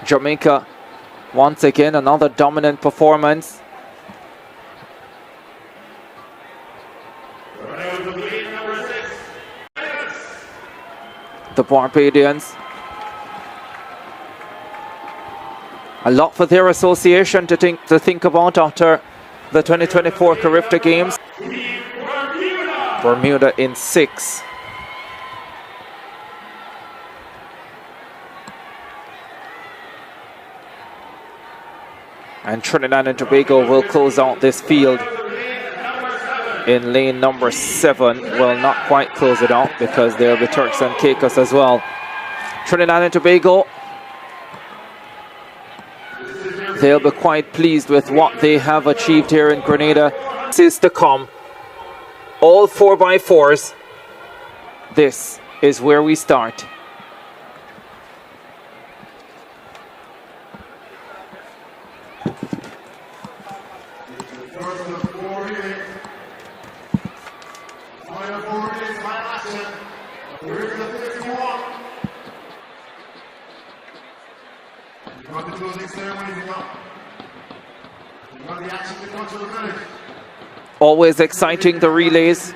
Jamaica, once again, another dominant performance. The Barbadians. A lot for their association to think about after the 2024 CARIFTA Games. Bermuda in 6. And Trinidad and Tobago will close out this field in lane number 7. Will not quite close it out because there will be Turks and Caicos as well. Trinidad and Tobago, they'll be quite pleased with what they have achieved here in Grenada. This is to come. All 4x4s. This is where we start. Always exciting, the relays.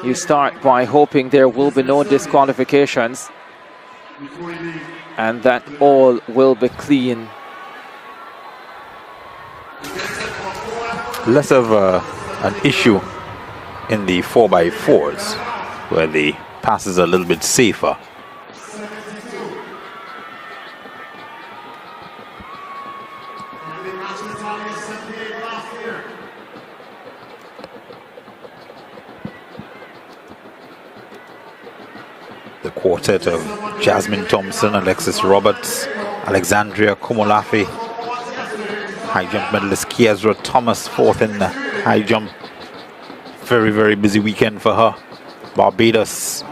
You start by hoping there will be no disqualifications and that all will be clean. Less of an issue in the 4x4s where the passes are a little bit safer. The quartet of Jasmine Thompson, Alexis Roberts, Alexandria Komolafe, high jump medalist Kiezra Thomas, 4th in the high jump. Very, very busy weekend for her. Barbados.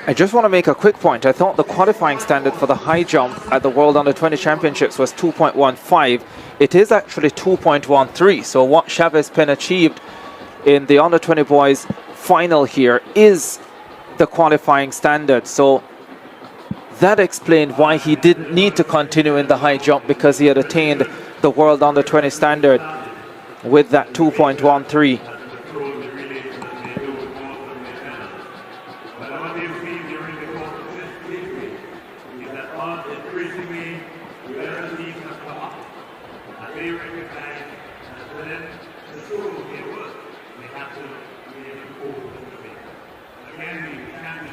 I just want to make a quick point. I thought the qualifying standard for the high jump at the World Under-20 Championships was 2.15. It is actually 2.13. So what Chavez Penn achieved in the Under-20 boys final here is the qualifying standard. So that explained why he didn't need to continue in the high jump, because he had attained the World Under-20 standard with that 2.13.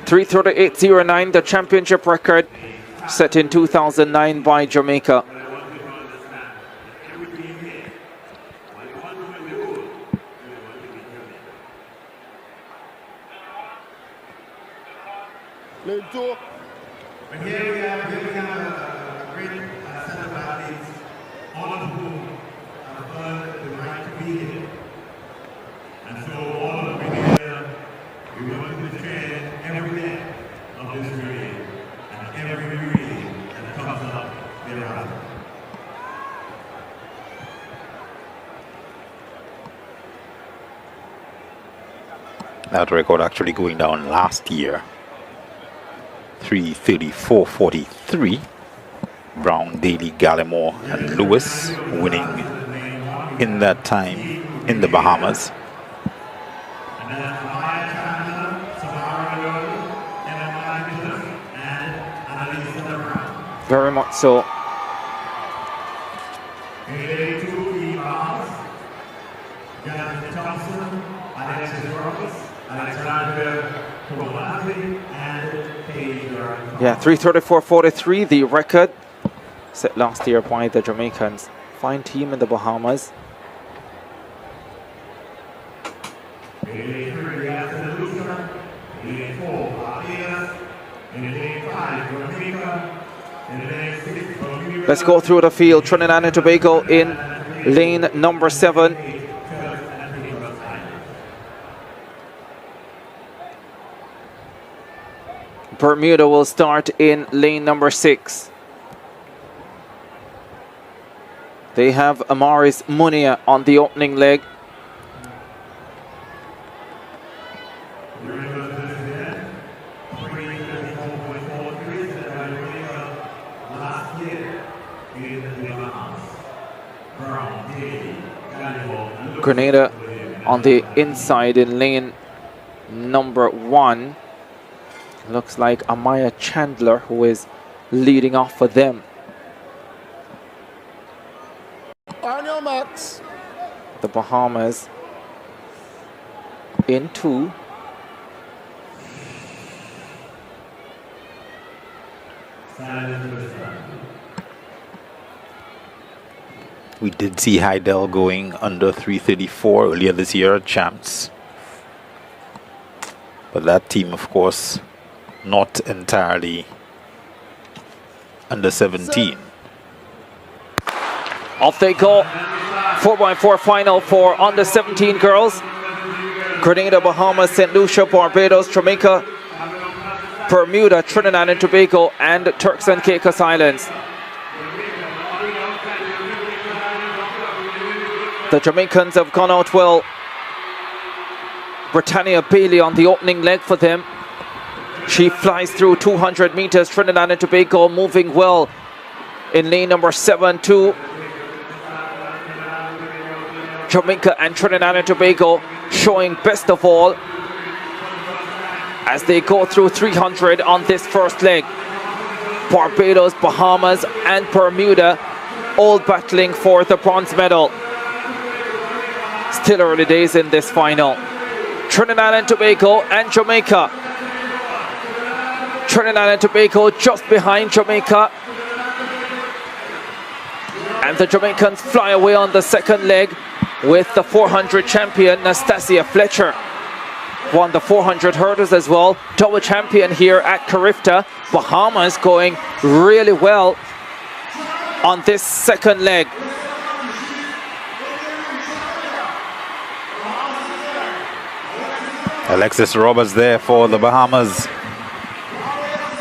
.338.09, the championship record set in 2009 by Jamaica. Lane 2. And here we have a great set of athletes, all of whom have earned the right to be here. And so all of them here, we want to train every day of this relay and every relay that comes up thereafter. That record actually going down last year. 3:34.43. Brown, Daly, Gallimore, and Lewis winning in that time in the Bahamas. Very much so. Yeah, 3:34.43, the record set last year by the Jamaicans. Fine team in the Bahamas. Let's go through the field. Trinidad and Tobago in lane number 7. Bermuda will start in lane number 6. They have Amaris Munia on the opening leg. Grenada on the inside in lane number 1. Looks like Amaya Chandler who is leading off for them. On your marks. The Bahamas in 2. We did see Heidel going under 334 earlier this year at Champs. But that team, of course, not entirely under 17. Off they go. 4x4 final for under 17 girls. Grenada, Bahamas, St. Lucia, Barbados, Jamaica, Bermuda, Trinidad and Tobago, and Turks and Caicos Islands. The Jamaicans have gone out well. Britannia Bailey on the opening leg for them. She flies through 200 meters. Trinidad and Tobago moving well in lane number 7 too. Jamaica and Trinidad and Tobago showing best of all as they go through 300 on this first leg. Barbados, Bahamas and Bermuda all battling for the bronze medal. Still early days in this final. Trinidad and Tobago and Jamaica. Trinidad and Tobago just behind Jamaica. And the Jamaicans fly away on the second leg with the 400 champion Nastasia Fletcher. Won the 400 hurdles as well. Double champion here at CARIFTA. Bahamas going really well on this second leg. Alexis Roberts there for the Bahamas.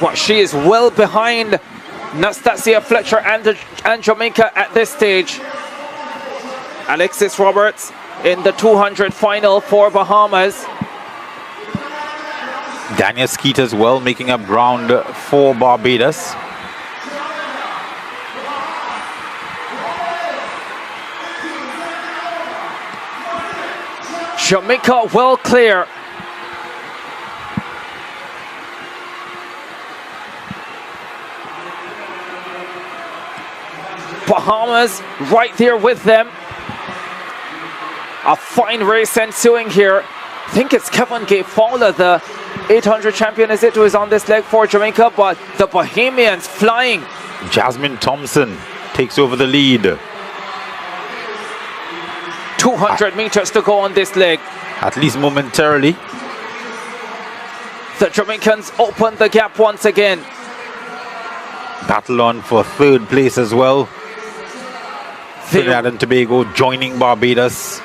Well, she is well behind Nastasia Fletcher and Jamaica at this stage. Alexis Roberts in the 200 final for Bahamas. Dania Skeet as well, making up ground for Barbados. Jamaica well clear. Bahamas right there with them. A fine race ensuing here. I think it's Kevin Gay Fowler, the 800 champion, is it, who is on this leg for Jamaica, but the Bahamians flying. Jasmine Thompson takes over the lead. 200 meters to go on this leg. At least momentarily. The Jamaicans open the gap once again. Battle on for third place as well. Trinidad and Tobago joining Barbados.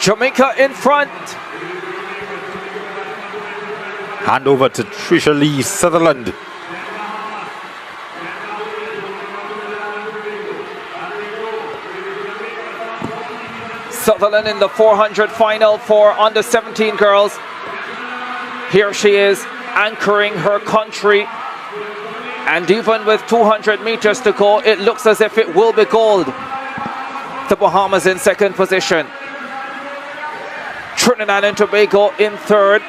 Jamaica in front. Hand over to Trisha Lee Sutherland. Sutherland in the 400 final for under 17 girls. Here she is anchoring her country. And even with 200 meters to go, it looks as if it will be gold. The Bahamas in second position. Trinidad and Tobago in third.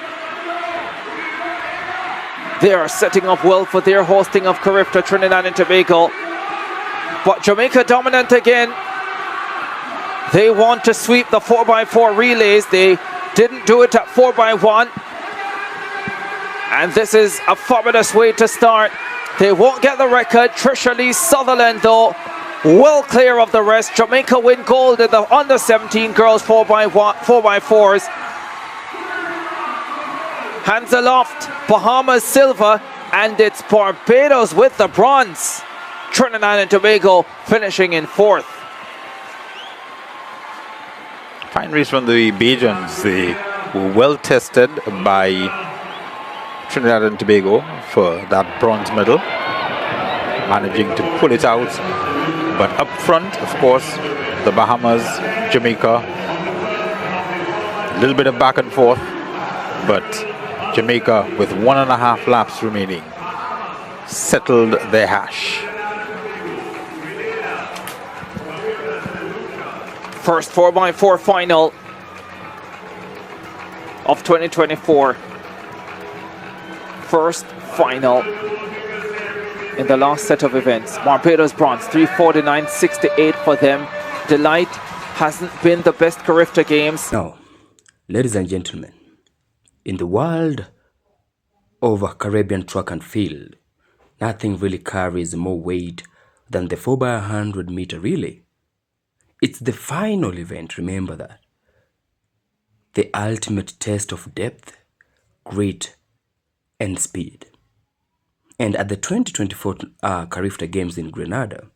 They are setting up well for their hosting of CARIFTA, Trinidad and Tobago. But Jamaica dominant again. They want to sweep the 4x4 relays. They didn't do it at 4x1. And this is a fabulous way to start. They won't get the record. Trisha Lee Sutherland, though, well clear of the rest. Jamaica win gold in the under 17 girls 4x4s. Hands aloft, Bahamas silver, and it's Barbados with the bronze. Trinidad and Tobago finishing in fourth. Fine race from the Bajans. They were well tested by Trinidad and Tobago for that bronze medal, managing to pull it out. But up front, of course, the Bahamas, Jamaica, a little bit of back and forth, but Jamaica, with 1.5 laps remaining, settled their hash. First 4x4 final of 2024. First final in the last set of events. Barbados bronze, 349.68 for them. Delight hasn't been the best CARIFTA Games. Now, ladies and gentlemen, in the world of Caribbean track and field, nothing really carries more weight than the 4x100 meter relay. It's the final event, remember that. The ultimate test of depth, grit, and speed. And at the 2024 CARIFTA Games in Grenada,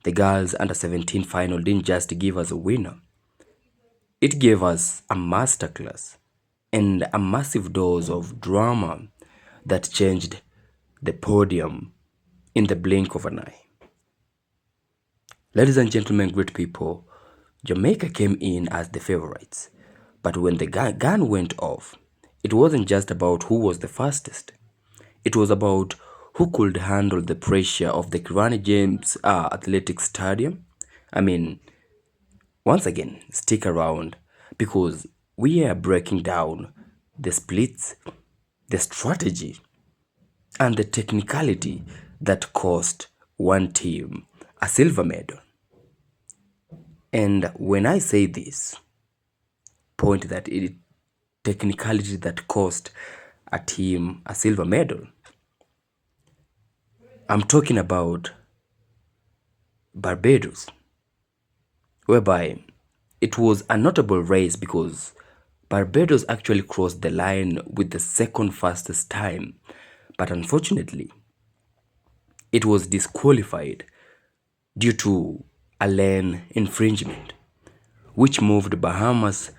the Girls U17 final didn't just give us a winner. It gave us a masterclass and a massive dose of drama that changed the podium in the blink of an eye. Ladies and gentlemen, great people, Jamaica came in as the favorites. But when the gun went off, it wasn't just about who was the fastest. It was about who could handle the pressure of the Kirani James Athletics Stadium. I mean, once again, stick around because we are breaking down the splits, the strategy, and the technicality that cost one team a silver medal. And when I say this, point that it technicality that cost a team a silver medal, I'm talking about Barbados, whereby it was a notable race because Barbados actually crossed the line with the second fastest time, but unfortunately, it was disqualified due to a lane infringement, which moved Bahamas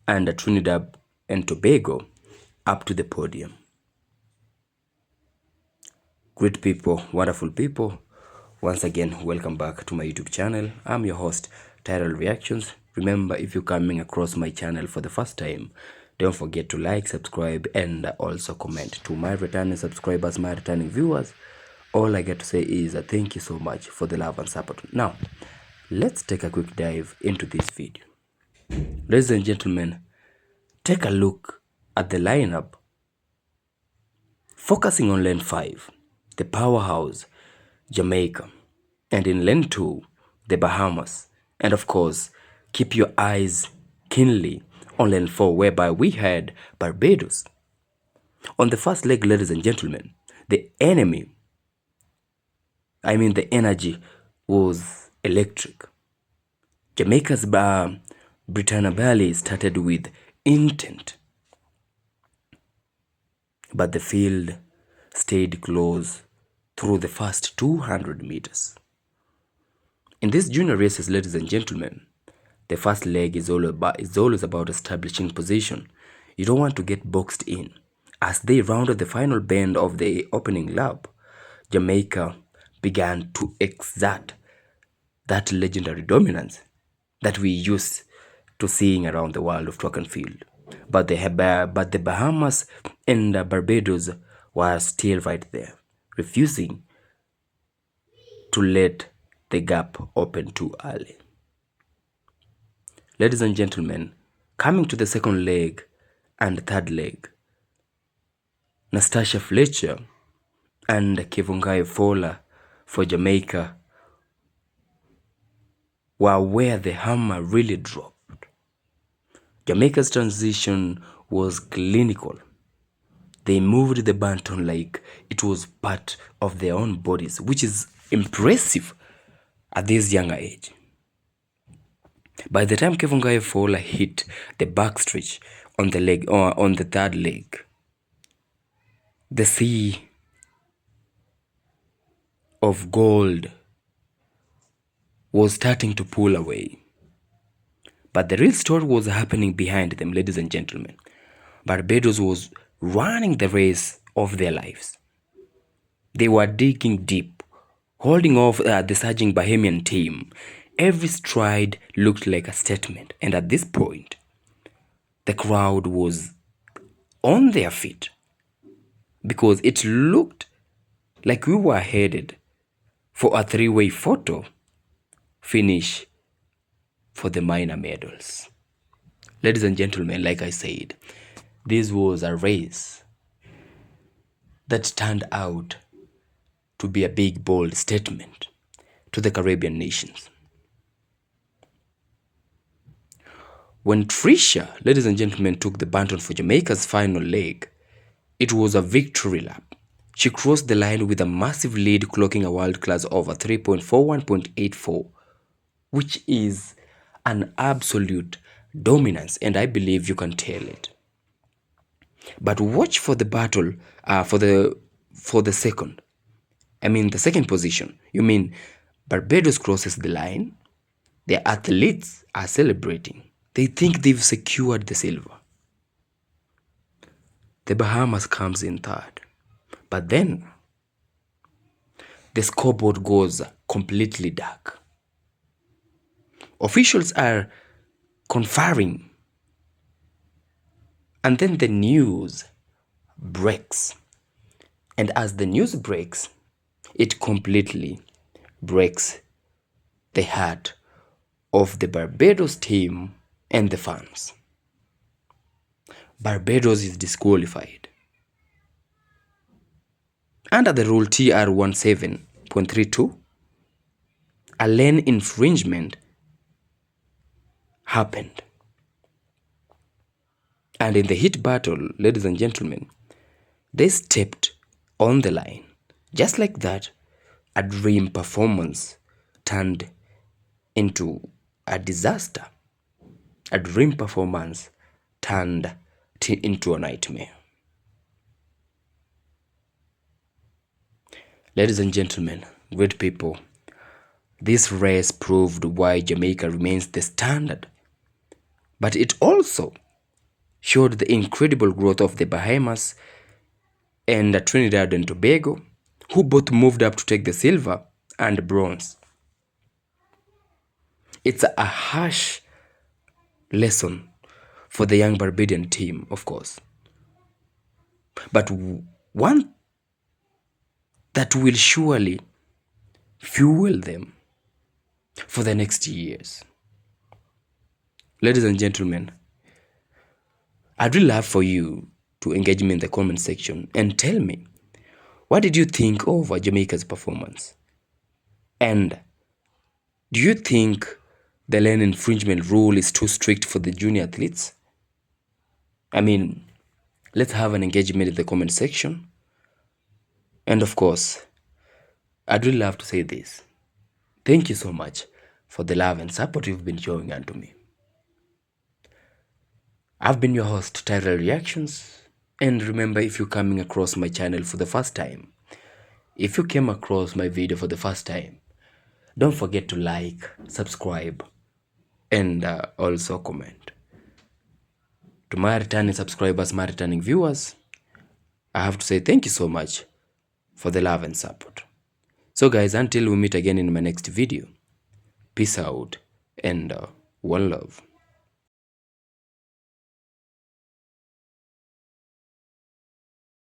and Trinidad and Tobago up to the podium. Great people, wonderful people, once again, welcome back to my YouTube channel. I'm your host, Title Reactions. Remember, if you're coming across my channel for the first time, don't forget to like, subscribe, and also comment. To my returning subscribers, my returning viewers, all I get to say is thank you so much for the love and support. Now, let's take a quick dive into this video. Ladies and gentlemen, take a look at the lineup. Focusing on lane 5, the powerhouse, Jamaica, and in lane 2, the Bahamas, and of course, keep your eyes keenly on lane 4, whereby we had Barbados. On the first leg, ladies and gentlemen, the energy was electric. Jamaica's Britannia Valley started with intent, but the field stayed close through the first 200 meters. In these junior races, ladies and gentlemen, the first leg is always about establishing position. You don't want to get boxed in. As they rounded the final bend of the opening lap, Jamaica began to exert that legendary dominance that we used to seeing around the world of track and field. But the Bahamas and Barbados were still right there, refusing to let the gap open too early. Ladies and gentlemen, coming to the second leg and third leg, Nastasia Fletcher and Kivungai Fola for Jamaica were where the hammer really dropped. Jamaica's transition was clinical. They moved the baton like it was part of their own bodies, which is impressive at this younger age. By the time Kivungai Fola hit the backstretch on the leg or on the third leg, the sea of gold was starting to pull away. But the real story was happening behind them, ladies and gentlemen. Barbados was running the race of their lives. They were digging deep, holding off the surging Bahamian team. Every stride looked like a statement, and at this point, the crowd was on their feet. because it looked like we were headed for a three-way photo finish for the minor medals. Ladies and gentlemen, like I said, this was a race that turned out to be a big, bold statement to the Caribbean nations. When Tricia, ladies and gentlemen, took the baton for Jamaica's final leg, it was a victory lap. She crossed the line with a massive lead, clocking a world-class over 3.41.84, which is an absolute dominance, and I believe you can tell it. But watch for the battle for the second. The second position. You mean Barbados crosses the line, their athletes are celebrating. They think they've secured the silver. The Bahamas comes in third. But then the scoreboard goes completely dark. Officials are conferring. And then the news breaks. And as the news breaks, it completely breaks the heart of the Barbados team and the fans. Barbados is disqualified. Under the rule TR17.32, a lane infringement happened. And in the heat battle, ladies and gentlemen, they stepped on the line. Just like that, a dream performance turned into a disaster. A dream performance turned into a nightmare. Ladies and gentlemen, great people, this race proved why Jamaica remains the standard. But it also showed the incredible growth of the Bahamas and Trinidad and Tobago, who both moved up to take the silver and bronze. It's a harsh lesson for the young Barbadian team, of course. But one that will surely fuel them for the next years. Ladies and gentlemen, I'd really love for you to engage me in the comment section and tell me, what did you think of Jamaica's performance? And do you think the lane infringement rule is too strict for the junior athletes? Let's have an engagement in the comment section. And of course, I'd really love to say this. Thank you so much for the love and support you've been showing unto me. I've been your host, Tyrell Reactions. And remember, if you're coming across my channel for the first time, if you came across my video for the first time, don't forget to like, subscribe, and also comment. To my returning subscribers, my returning viewers, I have to say thank you so much for the love and support. So guys, until we meet again in my next video, peace out and one love.